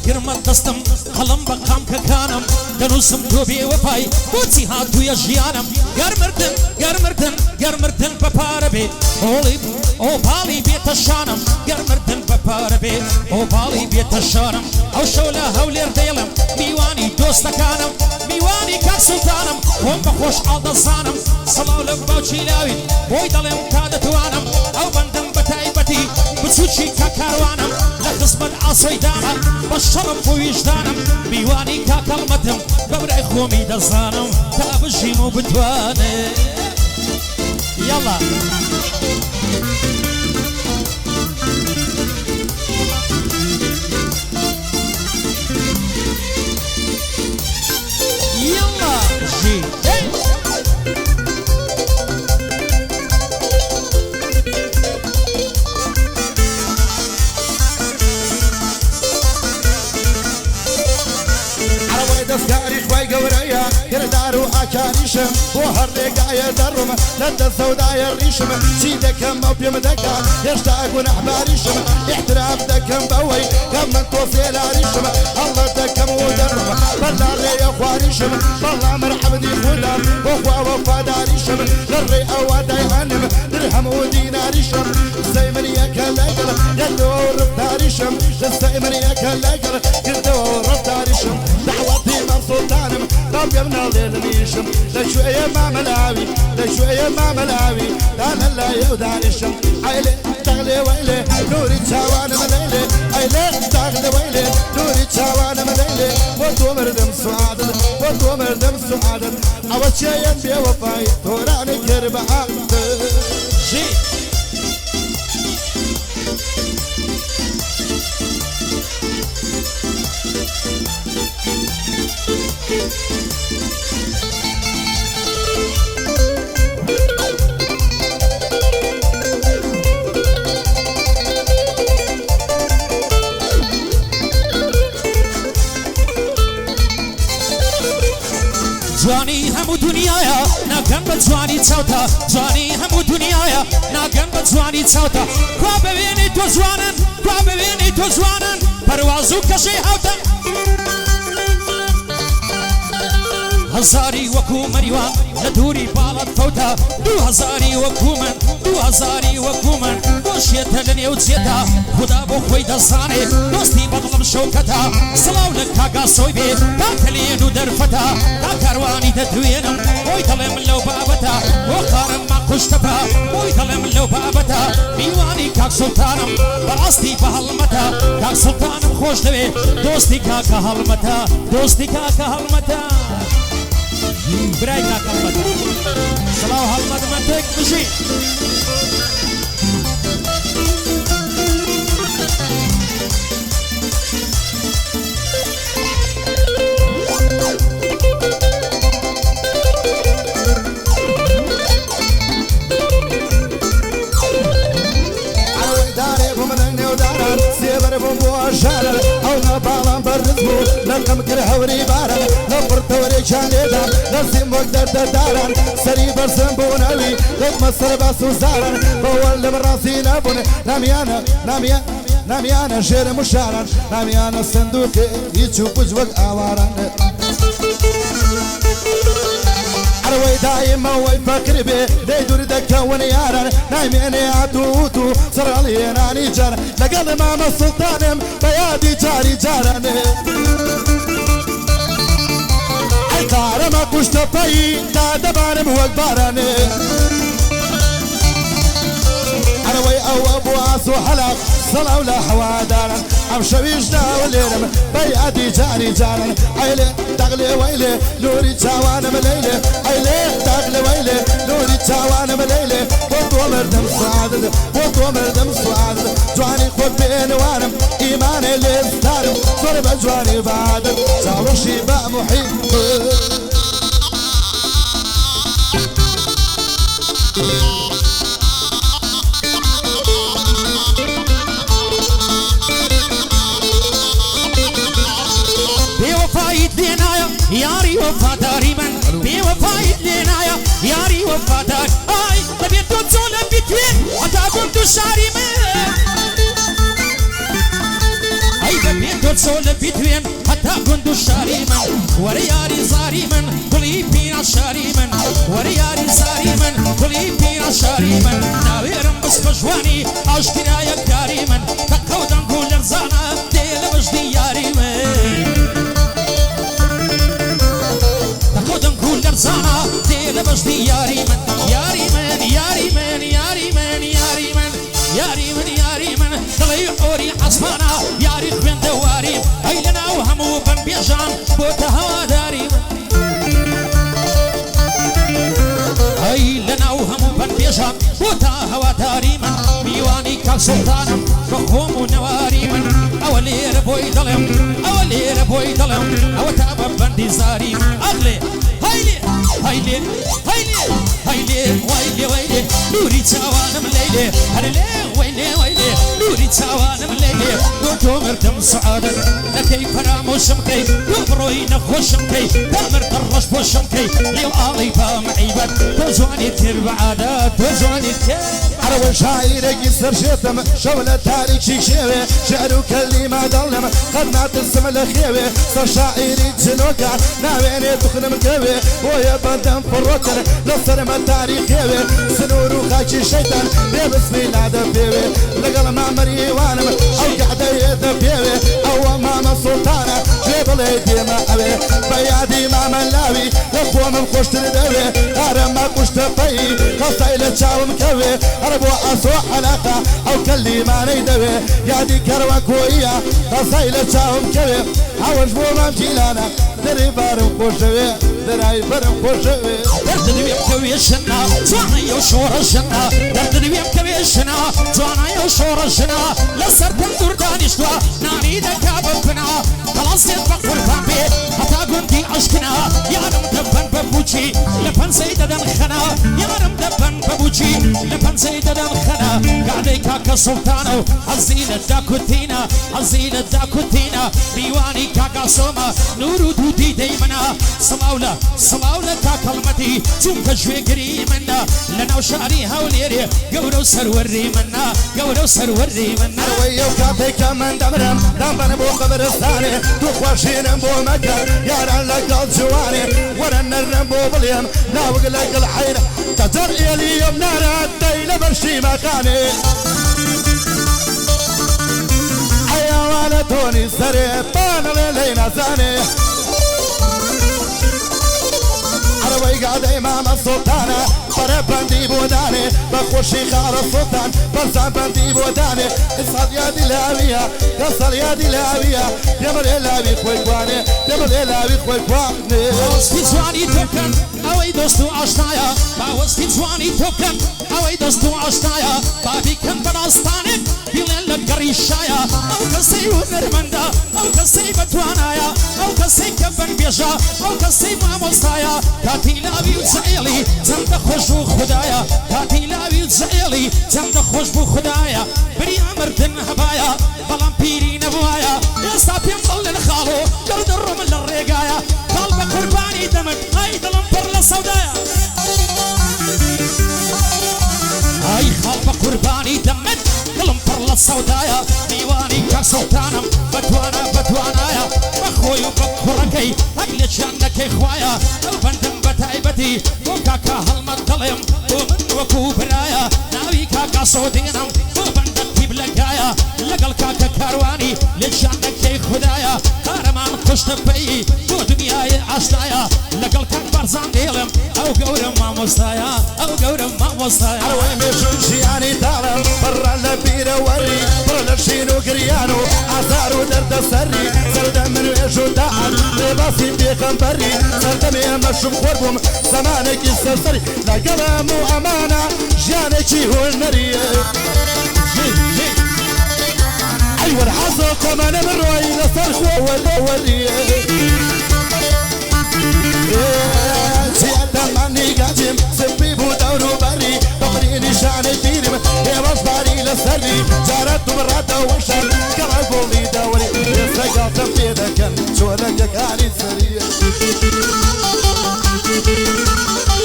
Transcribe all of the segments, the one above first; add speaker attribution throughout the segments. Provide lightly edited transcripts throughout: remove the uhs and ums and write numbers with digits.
Speaker 1: گرمە دەستم قەڵم بە قامکەکانم دەنووسم تۆ بێوەفای بۆچی هاتوویە ژیانم گەرمردن بە پارە بێ ئۆپاڵی بێتە شانم گەرمردن بە پارە بێ ئۆپاڵی بێتە شانم ئەو شەو لە هەولێر دێڵم میوانی دۆستەکانم میوانی کاک سوڵتانم خۆم بە خۆش ئاڵدەزانم سەڵاو لە باوچی لاوین بۆی دەڵێم تا دەتوانم ئەو بەندم بە تایبەتی بچووکی کاکاروانم لە خزمەت ئاسۆیدانە بە شەڕم بۆ ویژدانم میوانی کاکەڵمەتم بەبرای خۆمی دەزانم تا بژیم و بتوانێ یاڵا
Speaker 2: دەستکاری خوای گەورەیە گردار و ئاکاریشم بۆ هەر ڕێگایە دەڕۆم لە دەسەودایە ڕیشم چی دەکەم ئەو پێم دەکا هێشتا گونەحباریشم احترام دەکەم بەوەی کە من تۆ فێلاریشم هەڵە دەکەم و دەڕۆم بەلا ڕێیە خواریشم بەڵا مرحەمدی خودم بۆ خوا وەفاداریشم لە ڕێ ئەوە دایهەنم درهەم و دیناریشم دەستەی من یەکە لەگەڵ گردەوە و ڕفتاریشم دەستەی من یەکە لەگەڵ گردەوە و ڕفتاریشم دعوەتی سلطانم قبل ناڵێ لەنیشم لەشوێیە مامەلاوی لەشوێیە مامەلاوی دانە لایە و دانیشم ئایلێ دەغلێ وەیلێ نوری چاوانم لەیلێ ئایلێ دەغلێ وەیلێ نوری چاوانم لەیلێ بۆ تۆ مردم سوعادت بۆ تۆ مردم سوعادت ئەوە چێیە بێوەفای تۆرانی کرد بە عادت
Speaker 1: جوانی هەموو دنیاە ناگەن بە جوانی چاوتە جوانی هەموو دنیاە ناگەن بە جوانی چاوتە کوا ببێنی تۆ جوانن کوا ببێنی تۆ جوانن پەرواز و کەشەی هاوتە هەزاری وەکو مەریوان لە دووری باڵت فەوتە دوو هەزاری وەکو من دوو هەزاری وەکو من بۆشێتە لە نێو جێدا خدا بۆ خۆی دەزانێ دۆستی بەدڵم شەوکەتە سڵاو لە کاگا سۆی بێ کاکەلێن و دەرفەتە تا کاروانی دەدوێنم بۆی دەڵێ من لەو بابەتە بۆ قارم ما خوشتەپە بۆی دەڵێ من لەو بابەتە میوانی کاک سوڵتانم بەڕاستی بە هەڵمەتە کاک سوڵتانم خۆش دەوێ دۆستی کاکە هەڵمەتە دۆستی کاکە هەڵمەتە برای کاکە هەڵمەتە سڵاو هەڵمەتمەتێک بژی
Speaker 2: ئەو نەباڵام بەرز بوو لەقم کرد هەوری باران لە پڕتەوەرێکیان لێدا دەستیم وەک دەردەداران سەری بەرزم بوونەوی دەتمە سەر بە سوزاران بەوە لەم ڕاستی نەبوون نامیانە ژێرە مشاران نامیانە سندووقێ هیچ و پوچ وەک ئاواران ئەوەی دایمەوەی فەکر بێ دەی دوور دەکەون یاران نامێنێ هاتووت و سڕەڵێنانی جار لەگەڵ مامە سوڵتانم بە یادی جاری جارانێ ئەی کارەمە کوشتەپەیی تا دەبارم وەک بارانێ ئەوەی ئەوە بۆ ئاس و هەلاک سەڵاو لە هەواداران ئەم شەویش ناو لێرم بە یادی جاری جاران ئەیلێ دەغلێ وەیلێ نوری چاوانم لەیلێ ئەیلێ دەغلێ وەیلێ نوری چاوانم لەیلێ بۆ تۆ مردم سوعادت بۆ تۆ مردم سوعادت جوانی خۆت پێنوارم ئیمانێ لێستارم زۆر بە جوانی بادت چاوەشی بە محیط
Speaker 1: یاری وفاداری من بێوەفایت لێ نایە یاری وفادار ئای دەبێت تۆ چۆ لە بیتوێن هەتا بۆم تو شاری من ئەی دەبێت تۆ بچۆ لە بیتوێن هەتا گوند و شاری من وەرە یاری زاری من گوڵی پیرە شاری من وەرە یاری زاری من گوڵی پیرە شاری من ناوێرم بس بە جوانی ئاشکرایە کاری من تەقە و دەنگ و لەرزانە دێ لە بەشتی یاری من تەقە و دەنگ و لەرزانە دێ لە بەشتی یاری من یاری من یاری من یاری من یاری من یاری من یاری من دڵی ئۆری عەسمانە یاری خوێندە واریم ئەی لەناو هەموو بەم بێژان بۆتە هەواداری من ئەی لەناو هەموو بەم بێژان بۆتە هەواداری من میوانی کاک سوڵتانم بە خۆم و نەواری من ئەوە لێرە بۆی دەڵێم ئەوە لێرە بۆی دەڵێم ئەوە تا بە بەندی زاری من ئەغلێ هەیلێ هەیلێ هەیلێ هەیلێ وایلێ وایلێ نوری چاوانم لەیلێ هەرە لێ وایلێ وایلێ نوری چاوانم لەیلێ تۆ مردم سعادت نەکەی فەرامۆشم کەی تۆ بڕۆی نەخۆشم کەی تا مردە ڕەش بۆشم کەی لێو ئاڵی بامعیبەت تۆ جوانی تر بەعادەت تۆ جوانی تر
Speaker 2: عرەوە شاعیرێکی سەرشێتم شەو لە تاریکی شێوێ شعر و کەلیما دەڵێم قەت ناترسم لە خێوێ سەر شاعیری جنۆکە ناوێنێ دوخنم کەوێ بۆیە بەندەم فڕۆتر لەسەرمە تاریخێوێ سنوور و خاکی شەیتان بێ بسمی نادە پێوێ لەگەڵ مامەریوانم ئەو گەعدەیێتە پێوێ ئەوە مامە سوڵتانە گوێ بڵێ دێمە ئەوێ بە یادی مامە لاوی لە خۆمم خۆشتر دەوێ هەرەمە کوشتە پەی خەستای لە چاوم کەوێ هەر بۆ ئەسۆ عەلاقە ئەو کەلیمانەی دەوێ یادی کەڕوە کۆیە خەستای لە چاوم کەوێ ئەوەش بۆ مام جیلانە دەرێ بارم خۆشەوێ دەرای بەرم خۆشەوێ
Speaker 1: دەردنوێم کەوێ ژنا جوانە و شۆڕە ژنا دەردنوێم کەوێ ژنا جوانە و شۆڕە ژنا لەسەر پندور دانیشتووە نانی دەکا بکنا کەڵاسێت بە قوربان بێ هەتا گوندی عەشقنا یارم دەبەن بە بوچی لە پەنجەی دەدەن خەنا یارم دەبەن بە بوچی لە پەنجەی دەدەن خەنا گادەی کاکە سوڵتانە و حەزی لە داکوتینە حەزی لە داکوتینە میوانی کاکا سۆمە نور و دوودی دەی منە سڵاو لە کاکەڵمەتی چونکە گوێگری منە لەناو شاری هەولێرێ گەورە و سەروەری منە گەورە و سەروەری منە
Speaker 2: ئەوەی کاتێکە من دەمرم دەمبەن بۆ قەبرستانێ دوو خۆشینم بۆ مەکە یاران لەگەڵ جوانێ وەرە نەرم بۆ بڵێم ناوەک لەگەڵ حەیرە تەجەر ئێلیم نارات دەی لە بەرشی مەکانێ ئەیاوانە تۆنی سەرێ پانەڵێ لەی نەزانێ عرەوەی گادەی مامە سوڵتانە بەرە بەندی بۆ دانێ بە خۆشی خاڵە سوڵتان بەرزان بەندی بۆ دانێ ئسڵ یادی لاویە کەسەڵ یادی لاویە دێبەرێ لاوی خۆی کوانێ دێبەرێ لاوی خۆی کوانێ
Speaker 1: باوەستی جوانی تۆ بکەن ئەوەی دۆست و ئاشنایە باوەستی جوانی تۆ بکەن ئەوەی دۆست و ئاشنایە با بیکەن بەڕاستانێک بیڵێن لە گەڕی شایە ئەو کەسەی هونەرمەندە ئەو کەسەی بەتوانایە ئەو کەسەی کە بەنبێژە ئەو کەسەی مامۆستایە کاتی لاوی و جەعێڵی چەندە خۆش بوو خودایە کاتی لاوی و جەعێڵی چەندە خۆش بوو خودایە بریا مردن هەبایە بەڵام پیری نەبوایە ئێستا پێم بڵێن خاڵۆ گەردە ڕۆمن لە ڕێگایە خاڵ بە قوربانی دەمن ئای دڵم پڕ لە سەودایە ئای خاڵ بە قوربانی دەمن دڵم پڕ لە سەودایە میوانی کاک سوڵتانم بەتوانایە بە خۆی و بە کوڕەکەی هەک لە چیانەکەی خوایە ئەو بەندم بە تایبەتی بۆ کاکە هەڵمەت دەڵێم بۆ من وەکو برایە ناوی کاکە سۆدێنم بۆ بەندە تیبلەکایە لەگەڵ کاکە کاروانی لە چیانەکەی خودایە قارەمان خوشتە پەیی بۆ دنیای ئاشنایە لەگەڵ کاک بەرزان دێڵم ئەو گەورە مامۆستایە ئەو گەورە مامۆستایە
Speaker 2: ئەوەی مێژوو ژیانی داڵم بڕە لە بیرەوەری بڕە لە شین و گریان و ئازار و دەردەسەری سەردە من وێژ و داعات لێباسی پێغەمبەری سەردەمی ئەمە شم خۆر بووم زەمانێکی سەرسەری لەگەڵم و ئەمانە ژیانێکی هۆنەریە ئەی وەرحەزە کۆمانە بڕۆی لەسەر خۆوەریە زیادەمانی گاجیم سپی بوو دەور و بەری بەقری نیشانەی پیرم هێوەش باری لەسەری جارەت و بڕاتەوە شەر کەڕە گۆڵی دەوەری ێسەگاتەم پێ دەکەن چۆلەکەکانی سەریە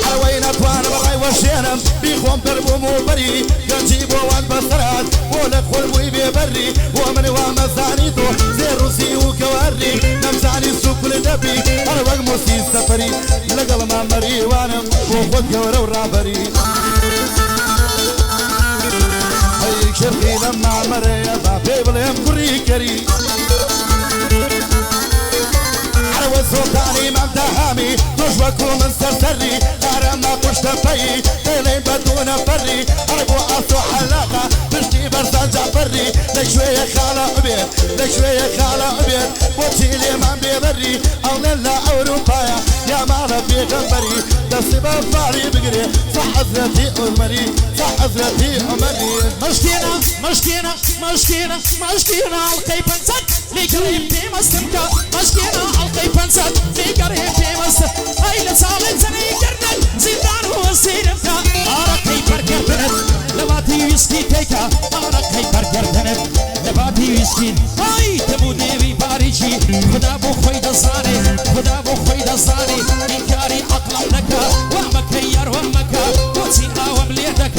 Speaker 2: ئەوەی نەتوانم بەڕای وەشێنم بیخۆم پەر بووم و بەری گەنجی بۆوان بەسەرات بۆ لە خۆل بووی بێبەر بري ومن ومزانيتو زي روسي وكواري نمزاني سوق النبي أنا وقموسي سفري لقل ما مري وانا وخد قورا ورابري هيك شرقي لما مري بابي بلهم كري كري على وسلطاني ممدهامي تشبكو من سرسري غرما مشتفي قيلين بدون فري أربو عصو حلاقة بشتي برسان جعفري لك شوية خالة عبيد لك شوية خالة عبيد وتشيلي من بيبري أو لا أوروبايا يا مالا في غنبري دسيبا فاري بقري صح حزرتي عمري صح حزرتي عمري
Speaker 1: مشكينا القي بنسات لقريب في مستمكا مشكينا القي بنسات لقريب في مست هاي لصالح سني كرنل زيدان هو سيرمكا أرقي بركرتنت لباتي ويسكي تيكا أرقي بركرتنت لباتي ويسكي هاي تبودي بي باريشي خدا بو خويدا صاني خدا بو خويدا صاني إنكاري أقلم لك وهمك يار وهمك وتي آوام ليدك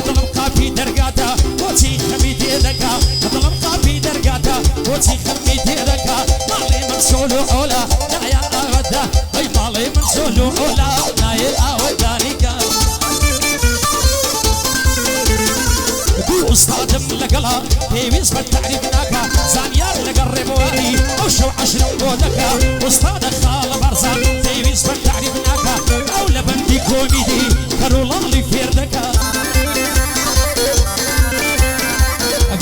Speaker 1: طلب قافي درقاتا وتي خميت يدك طلب قافي درقاتا وتي خميت يدك مالي من سولو أولا لا يا أودا أي مالي من سولو أولا لا يا أودا لك أستاذ لقلا تيويز بالتعريف ناكا زانيار لقرب واري أو شو عشر ودكا أستاذ خال برزان تيويز بالتعريف ناكا أو لبندي كوميدي كارولالي فيردكا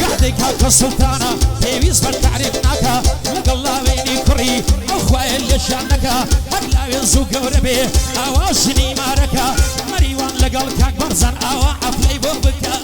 Speaker 1: قاعدك هاكا سلطانة تيويز بالتعريف ناكا لقلا بيني كري أخوة اللي شانكا أقلا ينزو قوربي أواشني ماركا مريوان لقل كاك برزان أوا عفلي بوبكا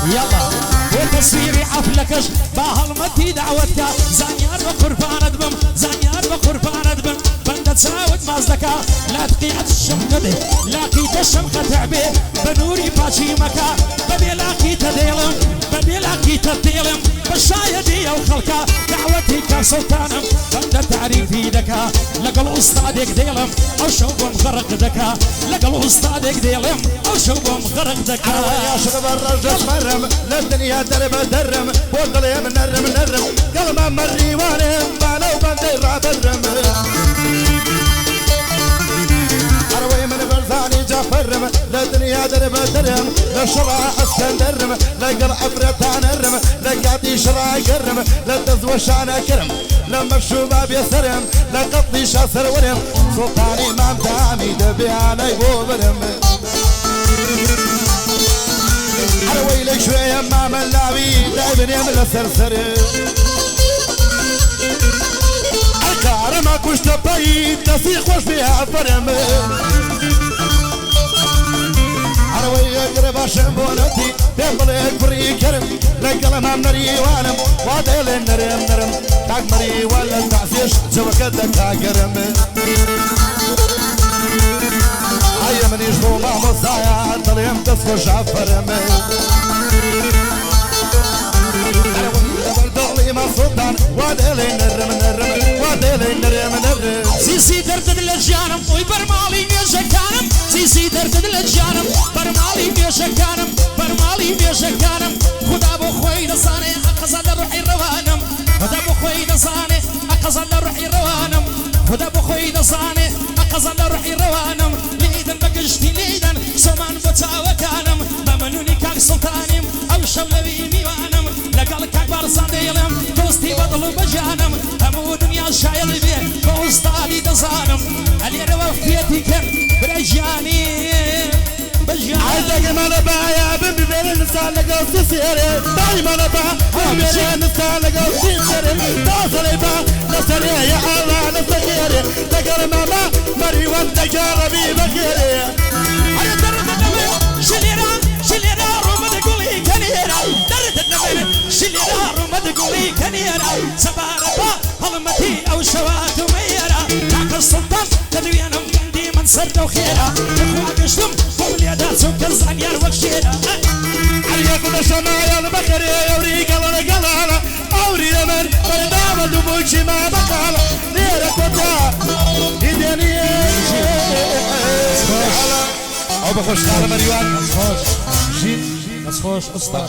Speaker 1: يلا وتصويري حفلكش باهالمتي دعوتك زانيار بقربان ادبم زانيار بقربان ادبم بند تساود مازدكا لا تقيعد الشمكده لاقيت الشمكة تعبي بنوري باشي مكا بدي لاقيت ديلم بدي لاقيت الديلم بالشايدي او خلكا دعوتي كسلطانم بند تعريفي دكا لقل استاذك ديلم او شوب مغرق دكا لقل استاذك ديلم او شوب مغرق دكا
Speaker 2: يا شرب الرجل مرم للدنيا درب درم وضلي منرم نرم قلب مري وانم ما لو بندي راب الرم اروي من برزاني جافرم للدنيا درب درم للشرع اسكندرم لقل عفرتان الرم لقاتي شرع كرم للدز وشانا كرم لما الشباب يسرم لقطي شاسر ورم سلطاني مام دامي دبي علي بوبرم على ويلك شوية ما ملاوي دايبني من السرسر الكارما كوش تبايت تسيخ وش فيها فرم على ويلك ربا شمبونتي بيبليك بري كرم لقل ما منري وانم واديل نرم نرم تاك مري ولا تعسيش جوكدك هاقرم هيا من يجبو مع مصايا طليم تصفش عفرم دولي ما سلطان واديلي نرم نرم واديلي نرم نرم
Speaker 1: سيسي دردد للجانم ويبرمالي ميشكانم سيسي دردد للجانم برمالي ميشكانم برمالي ميشكانم خدا بو خوي دصاني أقصد روحي روانم خدا بو خوي دصاني أقصد روحي روانم خدا بو خوي دصاني أقصد روحي روانم ليدن بقشتي ليدن سومان بتاوكانم ممنوني كاك سلطانم أو شملوي ميوانم لقال كاك بارزان ديلم دوستي بطل بجانم همو دنيا شايل بيه بوستادي دزانم اللي روفيتي كم برجاني
Speaker 2: عايزك ما نبايا بمبين النساء لقوا سيسيري دايما نبا بمبين النساء لقوا سيسيري توصلي با نسري يا الله نسكيري تقر ماما مري وانت جاربي بكيري
Speaker 1: على درد النبي شليرا روما تقولي كنيرا درد النبي شليرا روما تقولي كنيرا سباربا هضمتي او شوات ميرا تاك السلطان تدوينهم قندي من سرد وخيرا اخوة قشتم قولي سكر زانيار وكشيرا
Speaker 2: عليكم الشمايا البكري يوري قلنا قلنا أوري من بردام دموشي ما بقال ليرك وتا يدني بخوش خالة مريوان
Speaker 1: خوش
Speaker 2: جيت
Speaker 1: بس خوش أسطى